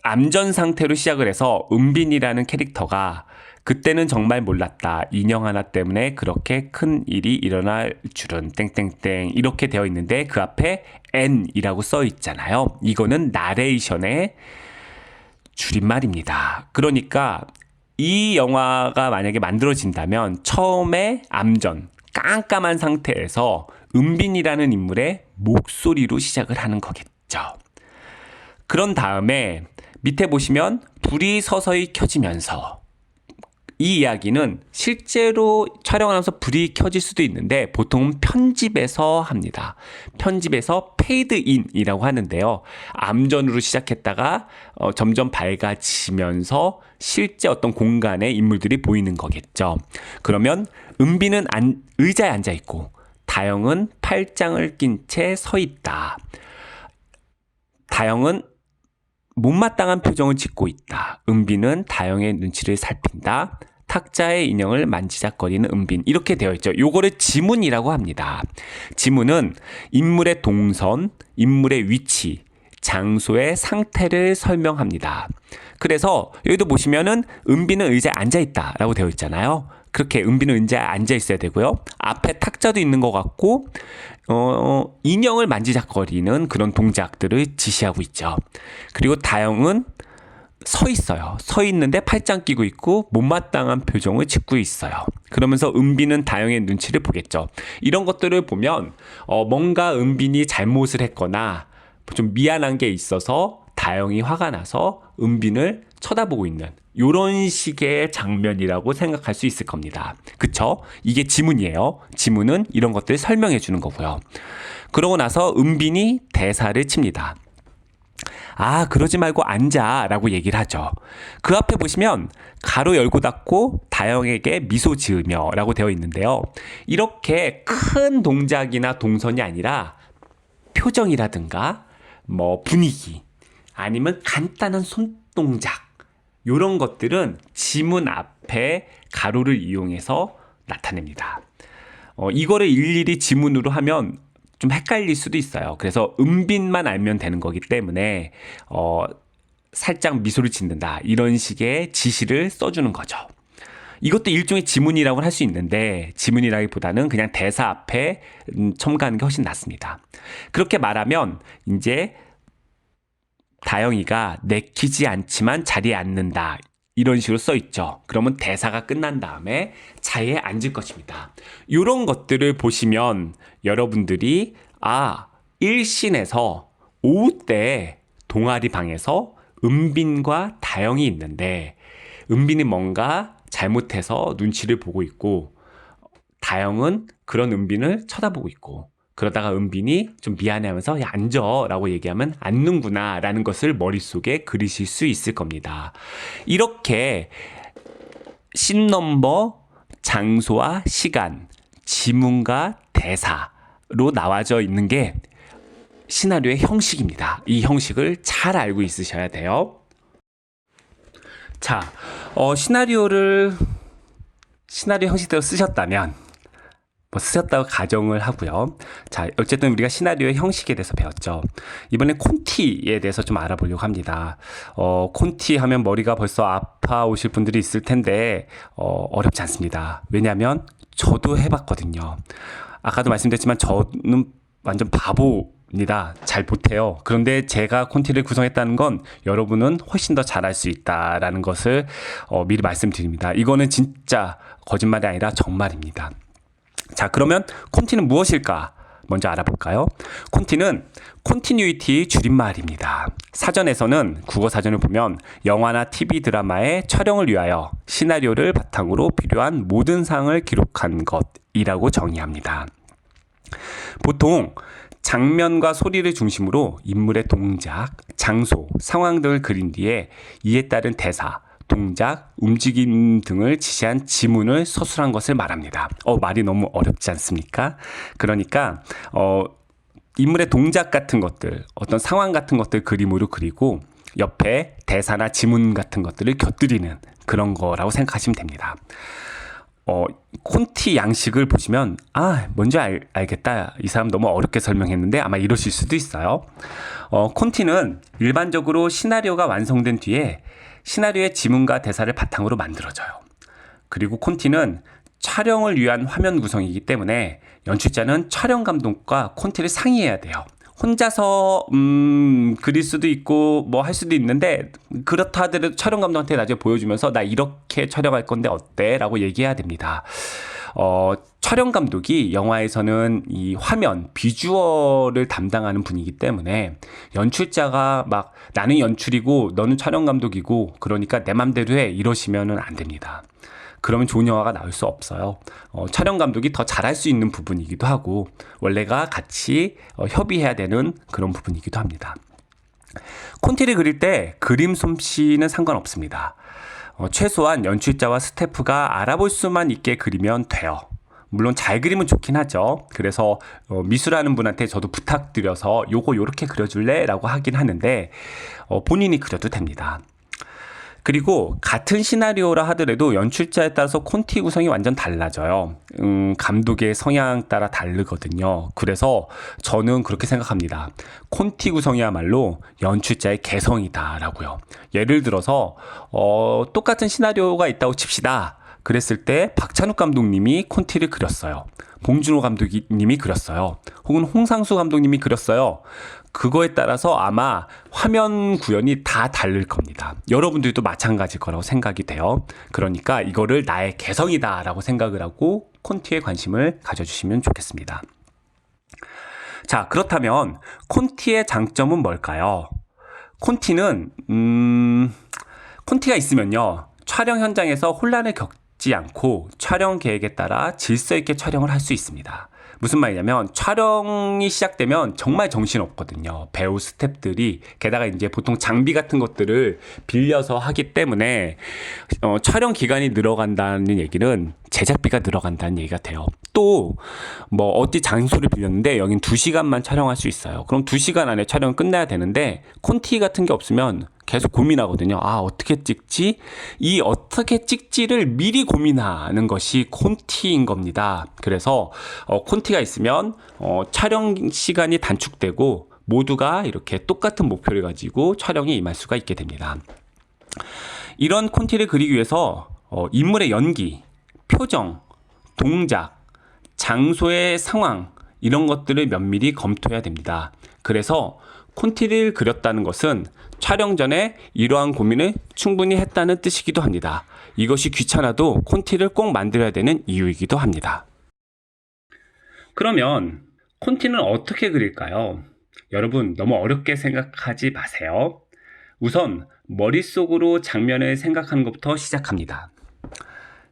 암전 상태로 시작을 해서 은빈이라는 캐릭터가 그때는 정말 몰랐다. 인형 하나 때문에 그렇게 큰 일이 일어날 줄은 땡땡땡 이렇게 되어 있는데 그 앞에 N이라고 써 있잖아요. 이거는 나레이션의 줄임말입니다. 그러니까 이 영화가 만약에 만들어진다면 처음에 암전, 깜깜한 상태에서 은빈이라는 인물의 목소리로 시작을 하는 거겠죠. 그런 다음에 밑에 보시면 불이 서서히 켜지면서 이 이야기는 실제로 촬영하면서 불이 켜질 수도 있는데 보통은 편집에서 합니다. 편집에서 페이드인이라고 하는데요. 암전으로 시작했다가 점점 밝아지면서 실제 어떤 공간에 인물들이 보이는 거겠죠. 그러면 은비는 의자에 앉아있고 다영은 팔짱을 낀 채 서 있다. 다영은 못마땅한 표정을 짓고 있다. 은빈은 다영의 눈치를 살핀다. 탁자의 인형을 만지작거리는 은빈. 이렇게 되어 있죠. 요거를 지문이라고 합니다. 지문은 인물의 동선, 인물의 위치, 장소의 상태를 설명합니다. 그래서 여기도 보시면은 은빈은 의자에 앉아있다 라고 되어 있잖아요. 그렇게 은빈은 의자에 앉아있어야 되고요. 앞에 탁자도 있는 것 같고 인형을 만지작거리는 그런 동작들을 지시하고 있죠. 그리고 다영은 서 있어요. 서 있는데 팔짱 끼고 있고 못마땅한 표정을 짓고 있어요. 그러면서 은빈은 다영의 눈치를 보겠죠. 이런 것들을 보면 뭔가 은빈이 잘못을 했거나 좀 미안한 게 있어서 다영이 화가 나서 은빈을 쳐다보고 있는 요런 식의 장면이라고 생각할 수 있을 겁니다. 그쵸? 이게 지문이에요. 지문은 이런 것들을 설명해 주는 거고요. 그러고 나서 은빈이 대사를 칩니다. 아, 그러지 말고 앉아 라고 얘기를 하죠. 그 앞에 보시면 가로 열고 닫고 다영에게 미소 지으며 라고 되어 있는데요. 이렇게 큰 동작이나 동선이 아니라 표정이라든가 뭐 분위기 아니면 간단한 손동작 요런 것들은 지문 앞에 가로를 이용해서 나타냅니다. 이거를 일일이 지문으로 하면 좀 헷갈릴 수도 있어요. 그래서 은빈만 알면 되는 거기 때문에 살짝 미소를 짓는다 이런 식의 지시를 써주는 거죠. 이것도 일종의 지문이라고 할 수 있는데 지문이라기보다는 그냥 대사 앞에 첨가하는 게 훨씬 낫습니다. 그렇게 말하면 이제 다영이가 내키지 않지만 자리에 앉는다 이런 식으로 써 있죠. 그러면 대사가 끝난 다음에 자리에 앉을 것입니다. 이런 것들을 보시면 여러분들이 1신에서 오후 때 동아리 방에서 은빈과 다영이 있는데 은빈이 뭔가 잘못해서 눈치를 보고 있고 다영은 그런 은빈을 쳐다보고 있고 그러다가 은빈이 좀 미안해하면서 야 앉아 라고 얘기하면 앉는구나 라는 것을 머릿속에 그리실 수 있을 겁니다. 이렇게 씬 넘버, 장소와 시간, 지문과 대사로 나와져 있는 게 시나리오의 형식입니다. 이 형식을 잘 알고 있으셔야 돼요. 자, 시나리오 형식대로 쓰셨다면 쓰셨다고 가정을 하고요. 자, 어쨌든 우리가 시나리오의 형식에 대해서 배웠죠. 이번에 콘티에 대해서 좀 알아보려고 합니다. 콘티 하면 머리가 벌써 아파오실 분들이 있을 텐데 어렵지 않습니다. 왜냐하면 저도 해봤거든요. 아까도 말씀드렸지만 저는 완전 바보입니다. 잘 못해요. 그런데 제가 콘티를 구성했다는 건 여러분은 훨씬 더 잘할 수 있다라는 것을 미리 말씀드립니다. 이거는 진짜 거짓말이 아니라 정말입니다. 자, 그러면 콘티는 무엇일까? 먼저 알아볼까요? 콘티는 컨티뉴이티 줄임말입니다. 사전에서는 국어 사전을 보면 영화나 TV 드라마의 촬영을 위하여 시나리오를 바탕으로 필요한 모든 사항을 기록한 것이라고 정의합니다. 보통 장면과 소리를 중심으로 인물의 동작, 장소, 상황 등을 그린 뒤에 이에 따른 대사, 동작, 움직임 등을 지시한 지문을 서술한 것을 말합니다. 말이 너무 어렵지 않습니까? 그러니까 인물의 동작 같은 것들, 어떤 상황 같은 것들 그림으로 그리고 옆에 대사나 지문 같은 것들을 곁들이는 그런 거라고 생각하시면 됩니다. 콘티 양식을 보시면 뭔지 알겠다. 이 사람 너무 어렵게 설명했는데 아마 이러실 수도 있어요. 콘티는 일반적으로 시나리오가 완성된 뒤에 시나리오의 지문과 대사를 바탕으로 만들어져요. 그리고 콘티는 촬영을 위한 화면 구성이기 때문에 연출자는 촬영 감독과 콘티를 상의해야 돼요. 혼자서 그릴 수도 있고 뭐 할 수도 있는데 그렇다 하더라도 촬영 감독한테 나중에 보여주면서 나 이렇게 촬영할 건데 어때? 라고 얘기해야 됩니다. 촬영 감독이 영화에서는 이 화면, 비주얼을 담당하는 분이기 때문에 연출자가 막 나는 연출이고 너는 촬영 감독이고 그러니까 내 맘대로 해 이러시면은 안 됩니다. 그러면 좋은 영화가 나올 수 없어요. 촬영 감독이 더 잘할 수 있는 부분이기도 하고 원래가 같이 협의해야 되는 그런 부분이기도 합니다. 콘티를 그릴 때 그림 솜씨는 상관없습니다. 최소한 연출자와 스태프가 알아볼 수만 있게 그리면 돼요. 물론 잘 그리면 좋긴 하죠. 그래서 미술하는 분한테 저도 부탁드려서 요거 요렇게 그려줄래? 라고 하긴 하는데 본인이 그려도 됩니다. 그리고 같은 시나리오라 하더라도 연출자에 따라서 콘티 구성이 완전 달라져요. 감독의 성향 따라 다르거든요. 그래서 저는 그렇게 생각합니다. 콘티 구성이야말로 연출자의 개성이다라고요. 예를 들어서 똑같은 시나리오가 있다고 칩시다. 그랬을 때 박찬욱 감독님이 콘티를 그렸어요. 봉준호 감독님이 그렸어요. 혹은 홍상수 감독님이 그렸어요. 그거에 따라서 아마 화면 구현이 다 다를 겁니다. 여러분들도 마찬가지일 거라고 생각이 돼요. 그러니까 이거를 나의 개성이다라고 생각을 하고 콘티에 관심을 가져주시면 좋겠습니다. 자, 콘티의 장점은 뭘까요? 콘티는 콘티가 있으면요, 촬영 현장에서 혼란을 겪지 않고 촬영 계획에 따라 질서 있게 촬영을 할 수 있습니다. 무슨 말이냐면 촬영이 시작되면 정말 정신없거든요. 배우 스태프들이. 게다가 이제 보통 장비 같은 것들을 빌려서 하기 때문에 촬영 기간이 늘어간다는 얘기는 제작비가 늘어간다는 얘기가 돼요. 또 뭐 어디 장소를 빌렸는데 여긴 2시간만 촬영할 수 있어요. 그럼 2시간 안에 촬영 끝나야 되는데 콘티 같은 게 없으면 계속 고민하거든요. 아, 어떻게 찍지? 이 어떻게 찍지를 미리 고민하는 것이 콘티인 겁니다. 그래서 콘티가 있으면 촬영 시간이 단축되고 모두가 이렇게 똑같은 목표를 가지고 촬영에 임할 수가 있게 됩니다. 이런 콘티를 그리기 위해서 인물의 연기, 표정, 동작, 장소의 상황, 이런 것들을 면밀히 검토해야 됩니다. 그래서 콘티를 그렸다는 것은 촬영 전에 이러한 고민을 충분히 했다는 뜻이기도 합니다. 이것이 귀찮아도 콘티를 꼭 만들어야 되는 이유이기도 합니다. 그러면 콘티는 어떻게 그릴까요? 여러분, 너무 어렵게 생각하지 마세요. 우선 머릿속으로 장면을 생각하는 것부터 시작합니다.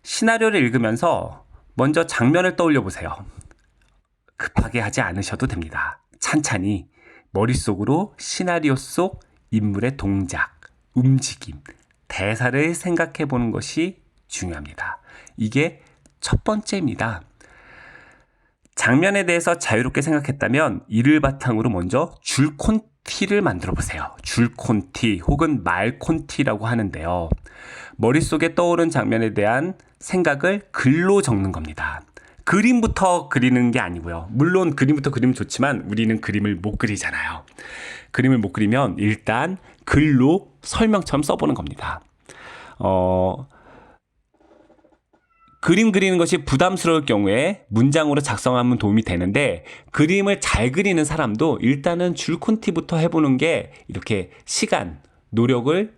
시나리오를 읽으면서 먼저 장면을 떠올려 보세요. 급하게 하지 않으셔도 됩니다. 찬찬히 머릿속으로 시나리오 속 인물의 동작, 움직임, 대사를 생각해 보는 것이 중요합니다. 이게 첫 번째입니다. 장면에 대해서 자유롭게 생각했다면 이를 바탕으로 먼저 줄콘티를 만들어 보세요. 줄콘티 혹은 말콘티라고 하는데요. 머릿속에 떠오른 장면에 대한 생각을 글로 적는 겁니다. 그림부터 그리는 게 아니고요. 물론 그림부터 그리면 좋지만 우리는 그림을 못 그리잖아요. 그림을 못 그리면 일단 글로 설명처럼 써보는 겁니다. 그림 그리는 것이 부담스러울 경우에 문장으로 작성하면 도움이 되는데, 그림을 잘 그리는 사람도 일단은 줄콘티부터 해보는 게 이렇게 시간, 노력을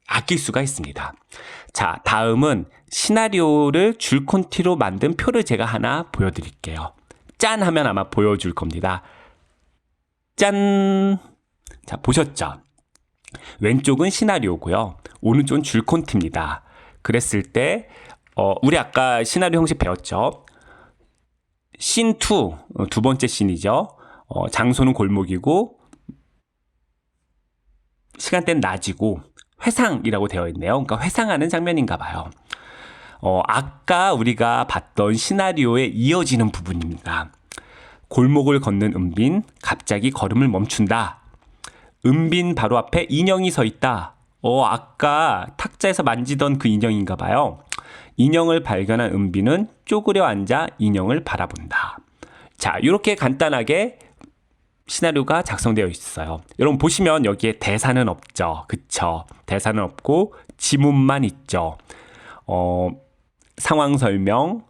아낄 수가 있습니다. 자, 다음은 시나리오를 줄콘티로 만든 표를 제가 하나 보여드릴게요. 짠 하면 아마 보여줄 겁니다. 짠! 자, 보셨죠? 왼쪽은 시나리오고요. 오른쪽은 줄콘티입니다. 그랬을 때 우리 아까 시나리오 형식 배웠죠? 씬 2, 두 번째 씬이죠. 장소는 골목이고 시간대는 낮이고 회상이라고 되어 있네요. 그러니까 회상하는 장면인가 봐요. 아까 우리가 봤던 시나리오에 이어지는 부분입니다. 골목을 걷는 은빈, 갑자기 걸음을 멈춘다. 은빈 바로 앞에 인형이 서 있다. 아까 탁자에서 만지던 그 인형인가 봐요. 인형을 발견한 은빈은 쪼그려 앉아 인형을 바라본다. 자, 이렇게 간단하게 시나리오가 작성되어 있어요. 여러분 보시면 여기에 대사는 없죠. 그쵸? 대사는 없고 지문만 있죠. 상황 설명,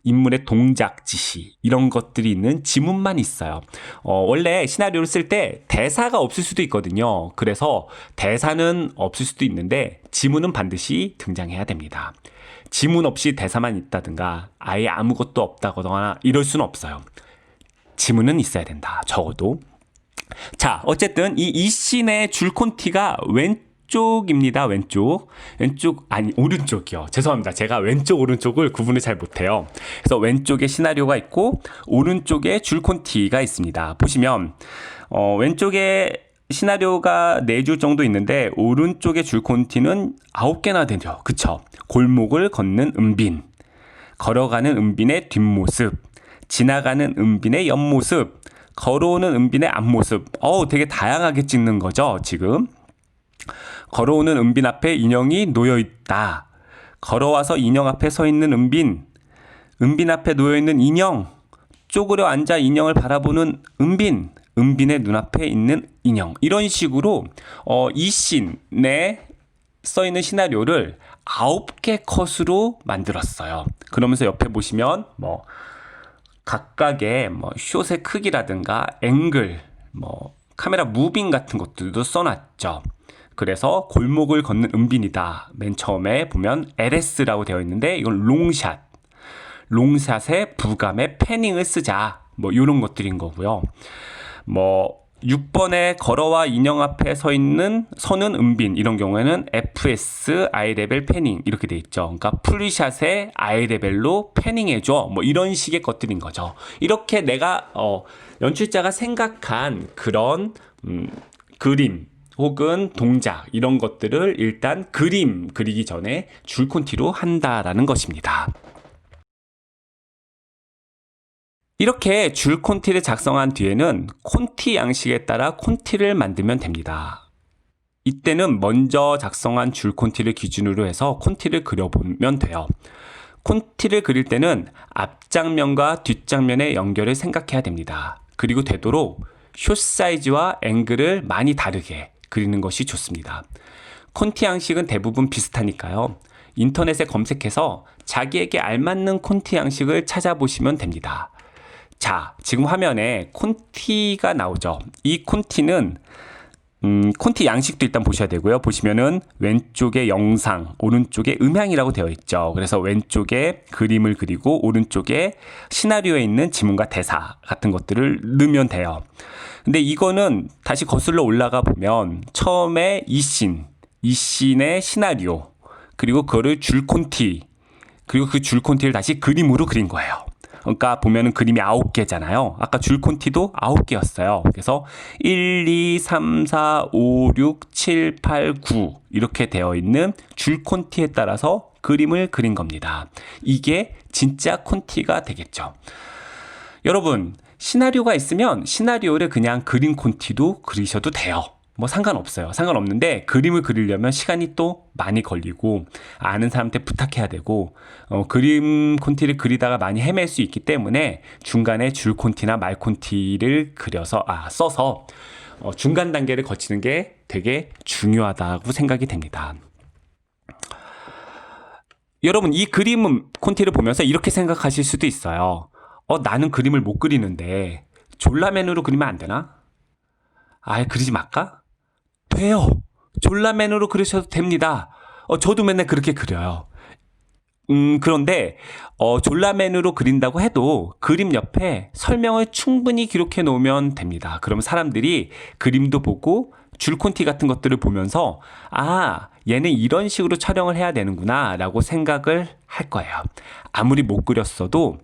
인물의 동작 지시, 이런 것들이 있는 지문만 있어요. 원래 시나리오를 쓸 때 대사가 없을 수도 있거든요. 그래서 대사는 없을 수도 있는데 지문은 반드시 등장해야 됩니다. 지문 없이 대사만 있다든가 아예 아무것도 없다거나 이럴 수는 없어요. 지문은 있어야 된다. 적어도. 자, 어쨌든 이 씬의 줄콘티가 왼쪽입니다. 왼쪽, 아니 오른쪽이요. 죄송합니다. 제가 왼쪽 오른쪽을 구분을 잘 못해요. 그래서 왼쪽에 시나리오가 있고 오른쪽에 줄콘티가 있습니다. 보시면 왼쪽에 시나리오가 4줄 정도 있는데 오른쪽에 줄콘티는 9개나 되죠. 그쵸? 골목을 걷는 은빈, 걸어가는 은빈의 뒷모습, 지나가는 은빈의 옆모습, 걸어오는 은빈의 앞모습. 되게 다양하게 찍는 거죠, 지금. 걸어오는 은빈 앞에 인형이 놓여있다. 걸어와서 인형 앞에 서 있는 은빈, 은빈 앞에 놓여있는 인형, 쪼그려 앉아 인형을 바라보는 은빈, 은빈의 눈앞에 있는 인형. 이런 식으로 이 씬에 써있는 시나리오를 9개 컷으로 만들었어요. 그러면서 옆에 보시면 각각의 숏의 크기라든가 앵글, 카메라 무빙 같은 것들도 써놨죠. 그래서 골목을 걷는 은빈이다. 맨 처음에 보면 LS라고 되어 있는데 이건 롱샷. 롱샷에 부감에 패닝을 쓰자. 이런 것들인 거고요. 6번에 걸어와 인형 앞에 서는 은빈 이런 경우에는 FS 아이레벨 패닝 이렇게 돼 있죠. 그러니까 풀샷에 아이레벨로 패닝해줘 뭐 이런 식의 것들인 거죠. 이렇게 내가 연출자가 생각한 그런 그림 혹은 동작 이런 것들을 일단 그림 그리기 전에 줄콘티로 한다라는 것입니다. 이렇게 줄 콘티를 작성한 뒤에는 콘티 양식에 따라 콘티를 만들면 됩니다. 이때는 먼저 작성한 줄 콘티를 기준으로 해서 콘티를 그려보면 돼요. 콘티를 그릴 때는 앞장면과 뒷장면의 연결을 생각해야 됩니다. 그리고 되도록 숏 사이즈와 앵글을 많이 다르게 그리는 것이 좋습니다. 콘티 양식은 대부분 비슷하니까요. 인터넷에 검색해서 자기에게 알맞는 콘티 양식을 찾아보시면 됩니다. 자, 지금 화면에 콘티가 나오죠. 이 콘티는 콘티 양식도 일단 보셔야 되고요. 보시면은 왼쪽에 영상, 오른쪽에 음향이라고 되어 있죠. 그래서 왼쪽에 그림을 그리고 오른쪽에 시나리오에 있는 지문과 대사 같은 것들을 넣으면 돼요. 근데 이거는 다시 거슬러 올라가 보면 처음에 이 씬의 시나리오, 그리고 그거를 줄 콘티, 그리고 그 줄 콘티를 다시 그림으로 그린 거예요. 그러니까 보면은 그림이 9개잖아요. 아까 줄 콘티도 9개였어요. 그래서 1, 2, 3, 4, 5, 6, 7, 8, 9 이렇게 되어 있는 줄 콘티에 따라서 그림을 그린 겁니다. 이게 진짜 콘티가 되겠죠. 여러분, 시나리오가 있으면 시나리오를 그냥 그림 콘티도 그리셔도 돼요. 뭐 상관없어요. 상관없는데 그림을 그리려면 시간이 또 많이 걸리고 아는 사람한테 부탁해야 되고 그림 콘티를 그리다가 많이 헤맬 수 있기 때문에 중간에 줄 콘티나 말 콘티를 써서 중간 단계를 거치는 게 되게 중요하다고 생각이 됩니다. 여러분, 이 그림 콘티를 보면서 이렇게 생각하실 수도 있어요. 나는 그림을 못 그리는데 졸라맨으로 그리면 안 되나? 아예 그리지 말까? 돼요. 졸라맨으로 그리셔도 됩니다. 저도 맨날 그렇게 그려요. 그런데 졸라맨으로 그린다고 해도 그림 옆에 설명을 충분히 기록해 놓으면 됩니다. 그러면 사람들이 그림도 보고 줄콘티 같은 것들을 보면서 얘는 이런 식으로 촬영을 해야 되는구나 라고 생각을 할 거예요. 아무리 못 그렸어도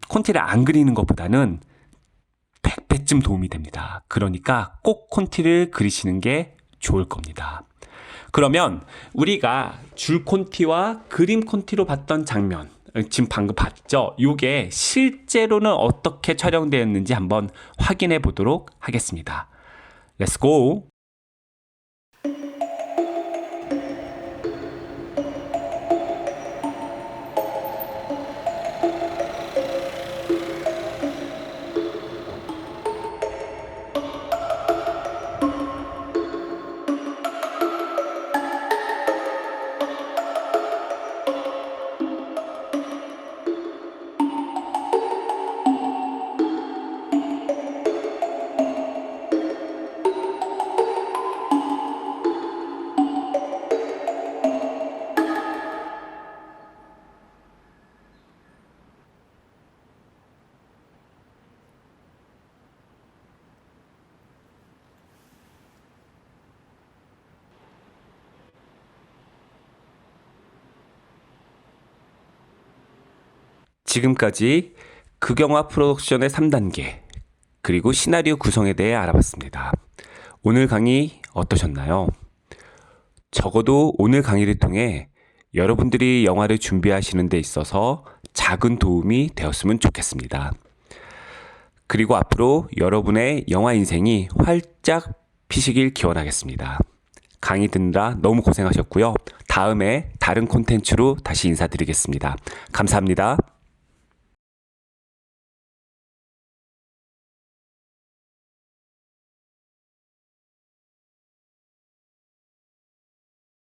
콘티를 안 그리는 것보다는 100배쯤 도움이 됩니다. 그러니까 꼭 콘티를 그리시는 게 좋을 겁니다. 그러면 우리가 줄 콘티와 그림 콘티로 봤던 장면, 지금 방금 봤죠? 이게 실제로는 어떻게 촬영되었는지 한번 확인해 보도록 하겠습니다. Let's go! 지금까지 극영화 프로덕션의 3단계 그리고 시나리오 구성에 대해 알아봤습니다. 오늘 강의 어떠셨나요? 적어도 오늘 강의를 통해 여러분들이 영화를 준비하시는 데 있어서 작은 도움이 되었으면 좋겠습니다. 그리고 앞으로 여러분의 영화 인생이 활짝 피시길 기원하겠습니다. 강의 듣느라 너무 고생하셨고요. 다음에 다른 콘텐츠로 다시 인사드리겠습니다. 감사합니다.